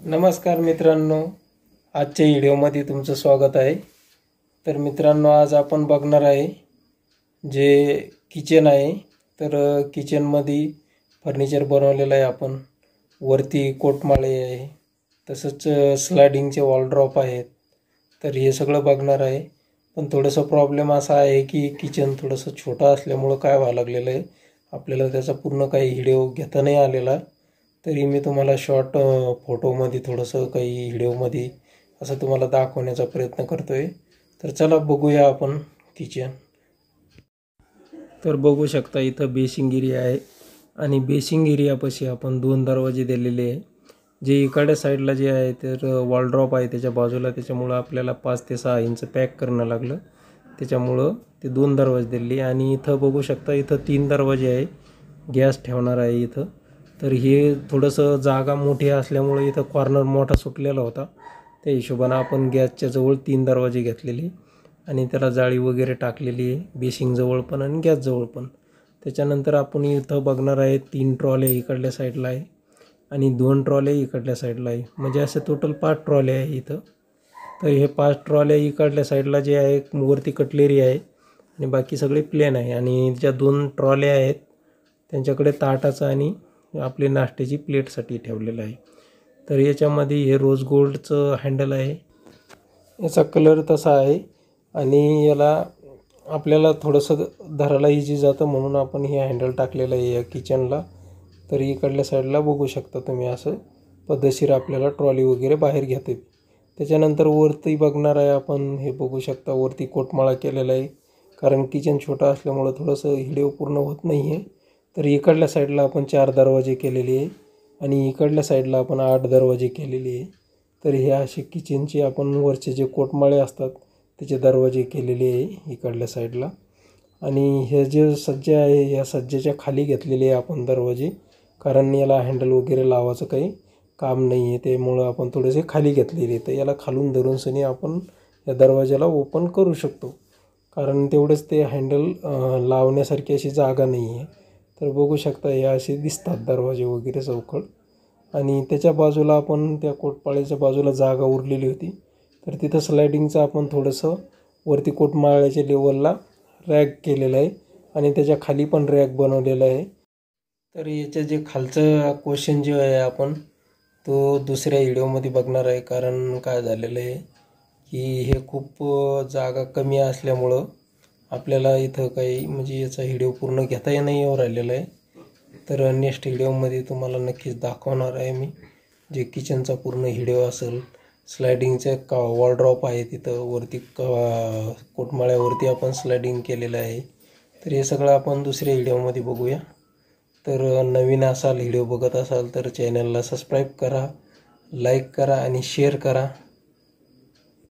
नमस्कार मित्रांनो, आजच्या व्हिडिओमध्ये तुमचं स्वागत आहे। तर मित्रांनो, आज आपण बघणार आहे जे किचन आहे। तर किचनमध्ये फर्निचर बनवलेलं आहे आपण। वरती कोटमाळे आहे, तसंच स्लाइडिंगचे वॉल ड्रॉप आहेत। तर हे सगळं बघणार आहे। पण थोडंसं प्रॉब्लेम असा आहे की किचन थोडंसं छोटं असल्यामुळे काय व्हायला लागलेलं आहे, आपल्याला त्याचा पूर्ण काही व्हिडिओ घेता नाही आलेला। तरी मी तुम्हाला शॉर्ट फोटोमध्ये थोडंसं काही व्हिडिओमध्ये असं तुम्हाला दाखवण्याचा प्रयत्न करतोय। तर चला बघूया आपण किचन। तर बघू शकता इथं बेसिंग एरिया आहे आणि बेसिंग एरियापाशी आपण दोन दरवाजे दिलेले आहे। जे इकडच्या साईडला जे आहे तर वॉल ड्रॉप आहे त्याच्या बाजूला, त्याच्यामुळे आपल्याला 5 ते 6 इंच पॅक करणं लागलं, त्याच्यामुळे ते दोन दरवाजे दिले। आणि इथं बघू शकता इथं 3 दरवाजे आहे, गॅस ठेवणार आहे इथं। तर हे थोडंसं जागा मोठी असल्यामुळे इथं कॉर्नर मोठा सुटलेला होता, त्या हिशोबाने आपण गॅसच्या जवळ 3 दरवाजे घेतलेले आणि त्याला जाळी वगैरे टाकलेली आहे, बेसिंग जवळ पण आणि गॅस जवळ पण। त्याच्यानंतर आपण इथं बघणार आहे 3 ट्रॉले इकडल्या साईडला आहे आणि 2 ट्रॉले इकडल्या साईडला आहे, म्हणजे असे टोटल 5 ट्रॉले आहे इथं। तर हे 5 ट्रॉले इकडल्या साईडला जे आहे वरती कटलेरी आहे आणि बाकी सगळे प्लेन आहे। आणि ज्या 2 ट्रॉले आहेत त्यांच्याकडे ताटाचं आणि आपले नाश्त्याची प्लेटसाठी ठेवलेलं आहे। तर याच्यामध्ये हे रोज गोल्डचं हँडल आहे, याचा कलर तसा आहे आणि याला आपल्याला थोडंसं धरायला इझी जातं म्हणून आपण हे हँडल टाकलेलं आहे या किचनला। तर इकडल्या साईडला बघू शकता तुम्ही, असं पद्धतशीर आपल्याला ट्रॉली वगैरे बाहेर घेते। त्याच्यानंतर वरती बघणार आहे आपण, हे बघू शकता वरती कोटमाळा केलेला आहे, कारण किचन छोटा असल्यामुळं थोडंसं व्हिडिओ पूर्ण होत नाही आहे। तर इकडल्या साईडला आपण 4 दरवाजे केलेले आहे आणि इकडल्या साईडला आपण 8 दरवाजे केलेले आहे। तर हे असे किचनचे आपण वरचे जे कोटमाळे असतात त्याचे दरवाजे केलेले आहे इकडल्या साईडला। आणि हे जे सज्जा आहे या सज्जाच्या खाली घेतलेले आहे आपण दरवाजे, कारण याला हँडल वगैरे लावायचं काही काम नाही आहे, त्यामुळं आपण थोडेसे खाली घेतलेले आहे। तर याला खालून धरून सनी आपण या दरवाजाला ओपन करू शकतो, कारण तेवढंच ते हँडल लावण्यासारखी अशी जागा नाही आहे। तर बघू शकता हे असे दिसतात दरवाजे वगैरे चौकट। आणि त्याच्या बाजूला आपण त्या कोटमाळ्याच्या बाजूला जागा उरलेली होती, तर तिथं स्लायडिंगचं आपण थोडंसं वरती कोटमाळ्याच्या लेवलला रॅक केलेलं आहे आणि त्याच्या खाली पण रॅक बनवलेलं आहे। तर याच्या जे खालचं क्वेश्चन जे आहे आपण तो दुसऱ्या व्हिडिओमध्ये बघणार आहे, कारण काय झालेलं आहे की हे खूप जागा कमी असल्यामुळं आपल्याला इथं काही म्हणजे याचा व्हिडिओ पूर्ण घेता नाही येऊ राहिलेला आहे। तर नेक्स्ट व्हिडिओमध्ये तुम्हाला नक्कीच दाखवणार आहे मी, जे किचनचा पूर्ण व्हिडिओ असेल। स्लायडिंगचं वॉल ड्रॉप आहे तिथं वरती, कोटमाळ्यावरती आपण स्लायडिंग केलेलं आहे। तर हे सगळं आपण दुसऱ्या व्हिडिओमध्ये बघूया। तर नवीन असाल, व्हिडिओ बघत असाल तर चॅनलला सबस्क्राईब करा, लाईक करा आणि शेअर करा।